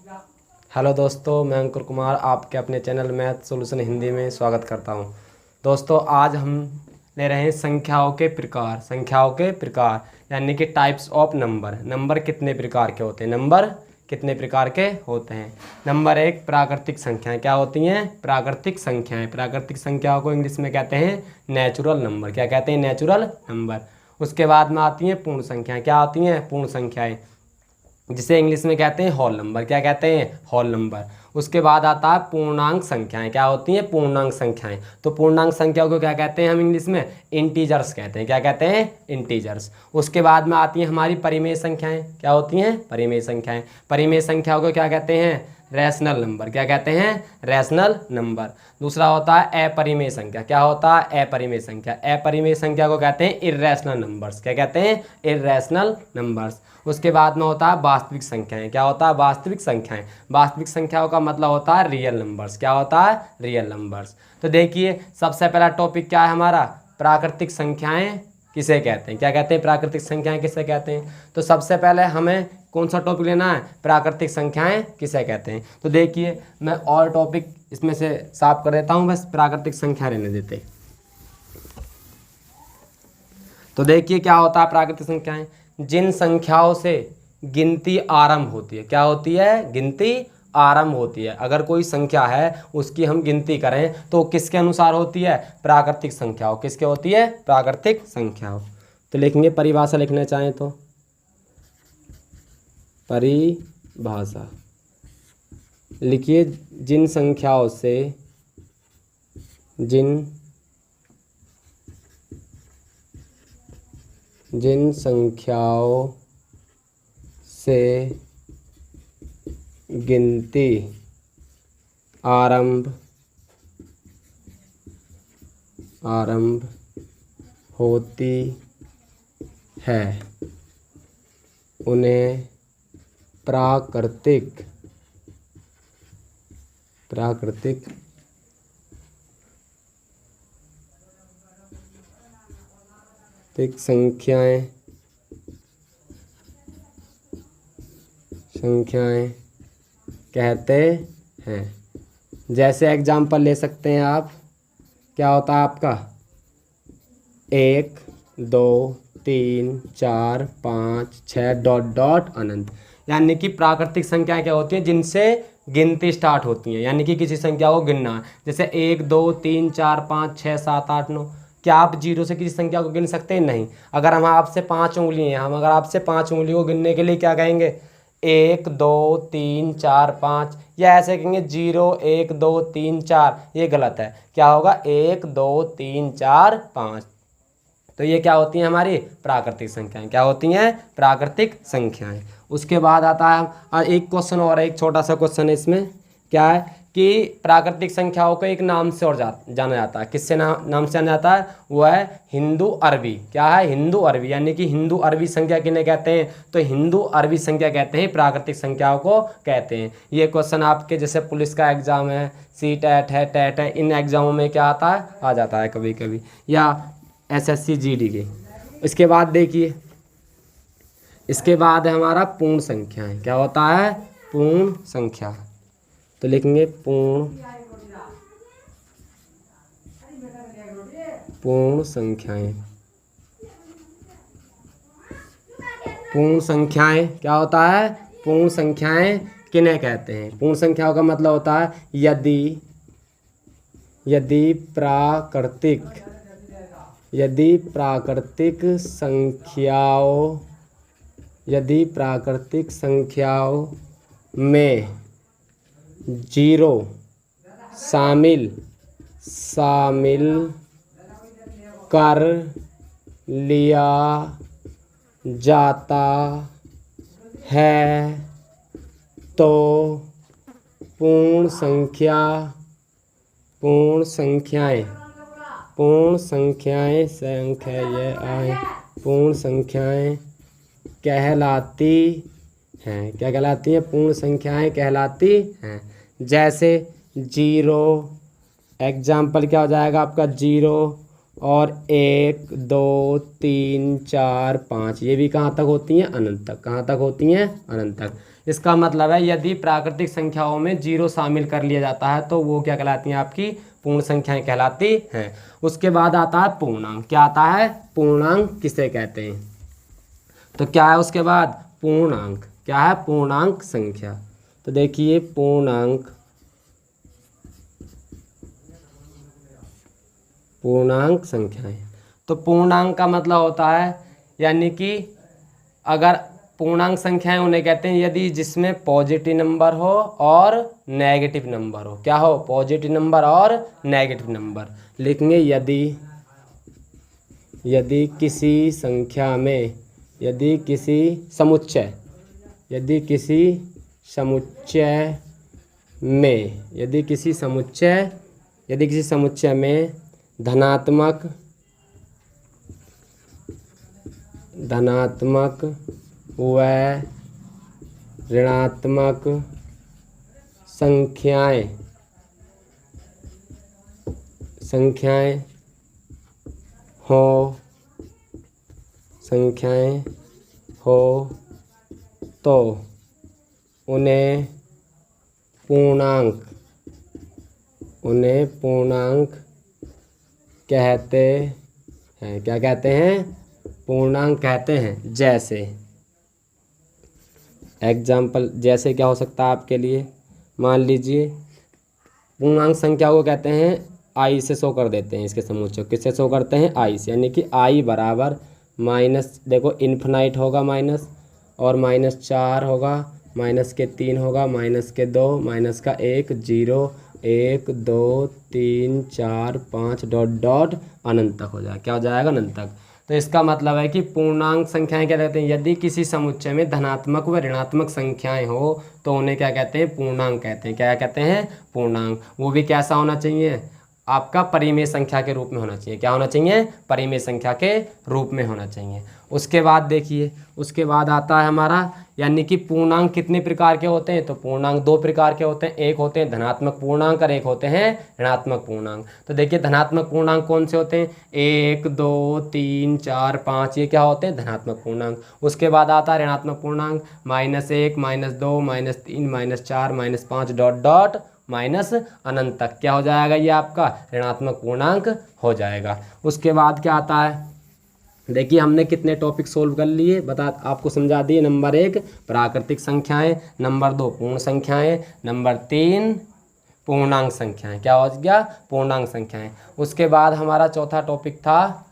Hello दोस्तों, मैं अंकुर कुमार आपके अपने चैनल मैथ सॉल्यूशन हिंदी में स्वागत करता हूं। दोस्तों, आज हम ले रहे हैं संख्याओं के प्रकार यानी कि टाइप्स ऑफ नंबर। नंबर कितने प्रकार के होते हैं? नंबर एक, प्राकृतिक संख्याएं। क्या होती हैं? प्राकृतिक संख्याएं। प्राकृतिक संख्याओं को इंग्लिश में कहते हैं नेचुरल नंबर। क्या कहते हैं? Natural number. उसके बाद में आती हैं पूर्ण संख्याएं। क्या आती हैं? पूर्ण संख्याएं, जिसे इंग्लिश में कहते हैं होल नंबर। क्या कहते हैं? Whole number. उसके बाद आता है पूर्णांक संख्याएं। क्या होती हैं? पूर्णांक संख्याएं। तो पूर्णांक संख्याओं को क्या कहते हैं हम इंग्लिश में? इंटीजर्स कहते हैं। क्या कहते हैं? इंटीजर्स। उसके बाद में आती हैं हमारी परिमेय संख्याएं। क्या होती हैं? परिमेय संख्याएं। परिमेय संख्याओं को क्या कहते हैं? Rational number. क्या कहते हैं? Rational number. दूसरा होता है अपरिमेय संख्या। क्या होता है? अपरिमेय संख्या। अपरिमेय संख्या को कहते हैं इर्रेशनल नंबर्स। क्या कहते हैं? Irrational numbers. उसके बाद में होता है वास्तविक संख्याएं। क्या होता है? वास्तविक संख्याएं। वास्तविक संख्याओं का मतलब होता है रियल नंबर्स। क्या होता है? Real numbers. तो देखिए, सबसे पहला टॉपिक क्या है हमारा? प्राकृतिक संख्याएं किसे कहते हैं? क्या कहते हैं? प्राकृतिक संख्याएं किसे कहते हैं? तो सबसे पहले हमें कौन सा टॉपिक लेना है? प्राकृतिक संख्याएं किसे कहते हैं। तो देखिए, मैं और टॉपिक इसमें से साफ कर देता हूं, बस प्राकृतिक संख्या रहने देते। तो देखिए क्या होता है प्राकृतिक संख्याएं? जिन संख्याओं से गिनती आरंभ होती है। क्या होती है? गिनती आरंभ होती है। अगर कोई संख्या है उसकी हम गिनती करें तो किसके अनुसार होती है? प्राकृतिक संख्याओं। किसके होती है? प्राकृतिक संख्याओं। तो लिखेंगे परिभाषा, लिखना चाहें तो परिभाषा लिखिए। जिन संख्याओं से गिनती आरंभ होती है उन्हें प्राकृतिक संख्याएं कहते हैं। जैसे एग्जाम्पल ले सकते हैं आप। क्या होता है आपका? 1 2 3 4 5 6 डॉट डॉट अनंत। यानी कि प्राकृतिक संख्याएं क्या होती हैं? जिनसे गिनती स्टार्ट होती हैं, यानी कि किसी संख्या को गिनना है। जैसे 1 2 3 4 5 6 7 8 9। क्या आप जीरो से किसी संख्या को गिन सकते हैं? नहीं। अगर हम आपसे 5 उंगली हैं, हम अगर आपसे 5 उंगलियों को गिनने के लिए क्या कहेंगे? 1 2 3 4 5, या ऐसे कहेंगे 0 1 2 3 4। ये गलत है। क्या होगा? 1 2 3 4 5। तो ये क्या होती हैं? हमारी प्राकृतिक संख्याएं। क्या होती हैं? प्राकृतिक संख्याएं। उसके बाद आता है एक क्वेश्चन और है, एक छोटा सा क्वेश्चन है इसमें। क्या है कि प्राकृतिक संख्याओं को एक नाम से और जाना जाता है। किससे नाम से जाना जाता है? वो है हिंदू अरबी। क्या है? हिंदू अरबी। यानी कि हिंदू अरबी संख्या किन्हें कहते हैं? तो हिंदू अरबी संख्या कहते हैं, प्राकृतिक संख्याओं को कहते हैं। ये क्वेश्चन आपके जैसे पुलिस का एग्जाम है, सीटेट है, टेट है, इन एग्जामों में क्या आता है? आ जाता है कभी कभी, या SSC GD के। इसके बाद देखिए, इसके बाद है हमारा पूर्ण संख्याएं। क्या होता है? पूर्ण संख्या। तो लिखेंगे पूर्ण संख्याएं। पूर्ण संख्याएं क्या होता है? पूर्ण संख्याएं किन्हें कहते हैं? पूर्ण संख्याओं का मतलब होता है यदि प्राकृतिक संख्याओं में 0 शामिल कर लिया जाता है तो पूर्ण संख्याएं कहलाती हैं। क्या कहलाती हैं? पूर्ण संख्याएं कहलाती हैं। जैसे 0, एग्जाम्पल क्या हो जाएगा आपका? 0 और 1 2 3 4 5। ये भी कहाँ तक होती हैं? अनंत तक। कहाँ तक होती हैं? अनंत तक। इसका मतलब है यदि प्राकृतिक संख्याओं में 0 शामिल कर लिया जाता है तो वो क्या कहलाती हैं, आपकी पूर्ण संख्याएं कहलाती हैं। उसके बाद आता है पूर्णांक। क्या आता है? पूर्णांक किसे कहते हैं? तो क्या है उसके बाद? पूर्णांक। क्या है? पूर्णांक संख्या। तो देखिए पूर्णांक संख्याएं। तो पूर्णांक का मतलब होता है यानी कि अगर पूर्णांक संख्याएं उन्हें कहते हैं यदि जिसमें पॉजिटिव नंबर हो और नेगेटिव नंबर हो। क्या हो? पॉजिटिव नंबर और नेगेटिव नंबर। लिखेंगे यदि किसी संख्या में, यदि किसी समुच्चय में धनात्मक व ऋणात्मक संख्याएं हो तो उन्हें पूर्णांक कहते हैं। क्या कहते हैं? पूर्णांक कहते हैं। जैसे एग्जाम्पल, जैसे क्या हो सकता है आपके लिए? मान लीजिए पूर्णांक संख्या को कहते हैं आई से शो कर देते हैं। इसके समुच्चय किससे शो करते हैं? आई से। यानी कि आई बराबर माइनस, देखो इन्फिनाइट होगा माइनस, और -4 होगा, -3 होगा, -2, -1, 0, 1, 2, 3, 4, 5 डॉट डॉट अनंत तक हो जाएगा। क्या हो जाएगा? अनंत तक। तो इसका मतलब है कि पूर्णांक संख्याएं क्या कहते हैं? यदि किसी समुच्चय में धनात्मक व ऋणात्मक संख्याएं हो तो उन्हें क्या कहते हैं? पूर्णांक कहते हैं। क्या कहते हैं? पूर्णांक। वो भी कैसा होना चाहिए? आपका परिमेय संख्या के रूप में होना चाहिए। क्या होना चाहिए? परिमेय संख्या के रूप में होना चाहिए। उसके बाद देखिए, उसके बाद आता है हमारा यानी कि पूर्णांक कितने प्रकार के होते हैं? तो पूर्णांक 2 प्रकार के होते हैं। एक होते हैं धनात्मक पूर्णांक और एक होते हैं ऋणात्मक पूर्णांक। तो देखिए धनात्मक पूर्णांक कौन से होते हैं? 1, 2, 3, 4, 5, ये क्या होते हैं? धनात्मक पूर्णांक। उसके बाद आता है ऋणात्मक पूर्णांक, -1, -2, -3, -4, -5 डॉट डॉट माइनस अनंत तक। क्या हो जाएगा? ये आपका ऋणात्मक पूर्णांक हो जाएगा। उसके बाद क्या आता है? देखिए हमने कितने टॉपिक सोल्व कर लिए, आपको समझा दिए। नंबर 1 प्राकृतिक संख्याएं, नंबर 2 पूर्ण संख्याएं, नंबर 3 पूर्णांक संख्याएं। क्या हो गया? पूर्णांक संख्याएं। उसके बाद हमारा चौथा टॉपिक था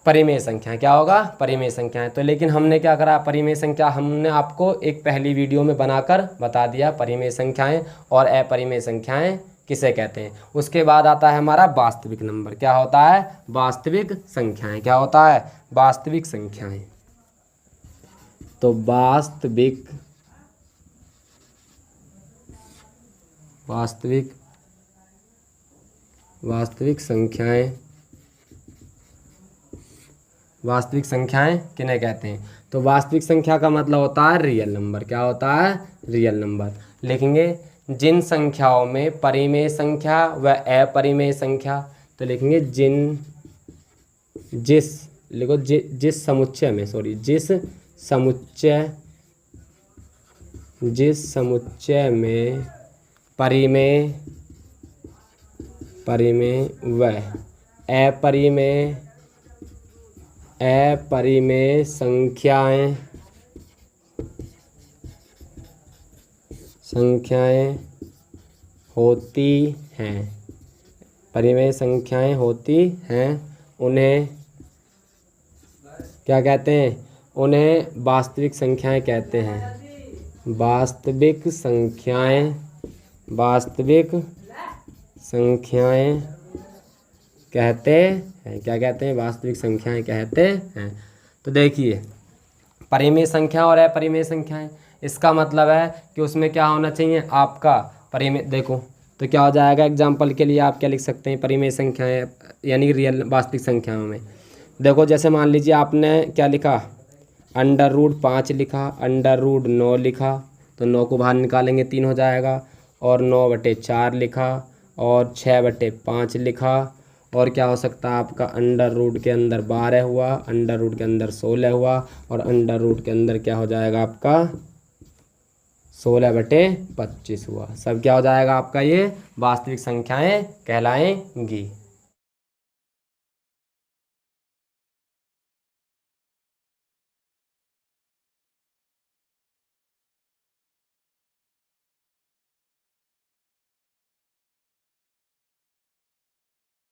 परिमेय संख्याएं। क्या होगा? परिमेय संख्याएं। तो लेकिन हमने क्या करा? परिमेय संख्या हमने आपको एक पहली वीडियो में बनाकर बता दिया परिमेय संख्याएं और अपरिमेय संख्याएं किसे कहते हैं। उसके बाद आता है हमारा वास्तविक नंबर। क्या होता है? वास्तविक संख्याएं। क्या होता है? वास्तविक संख्याएं। तो वास्तविक संख्याएं किन्हें कहते हैं? तो वास्तविक संख्या का मतलब होता है रियल नंबर। क्या होता है? Real number. लिखेंगे जिन संख्याओं में परिमेय संख्या व अपरिमेय संख्या, तो लिखेंगे जिस समुच्चय में परिमेय व अपरिमेय संख्याएं होती हैं, परिमेय संख्याएं होती हैं, उन्हें क्या कहते हैं? उन्हें वास्तविक संख्याएं कहते हैं। वास्तविक संख्याएं कहते हैं। क्या कहते हैं? वास्तविक संख्याएं कहते हैं। तो देखिए परिमेय संख्या और अपरिमेय संख्याएं, इसका मतलब है कि उसमें क्या होना चाहिए? आपका परिमेय, देखो तो क्या हो जाएगा? एग्जाम्पल के लिए आप क्या लिख सकते हैं? परिमेय संख्याएं यानी रियल वास्तविक संख्याओं में देखो, जैसे मान लीजिए आपने क्या लिखा? √5 लिखा, √9 लिखा, तो 9 को बाहर निकालेंगे 3 हो जाएगा, और 9/4 लिखा, और 6/5 लिखा, और क्या हो सकता है आपका? √ के अंदर 12 हुआ, √ के अंदर 16 हुआ, और √ के अंदर क्या हो जाएगा आपका? 16/25 हुआ। सब क्या हो जाएगा आपका, ये वास्तविक संख्याएं कहलाएंगी।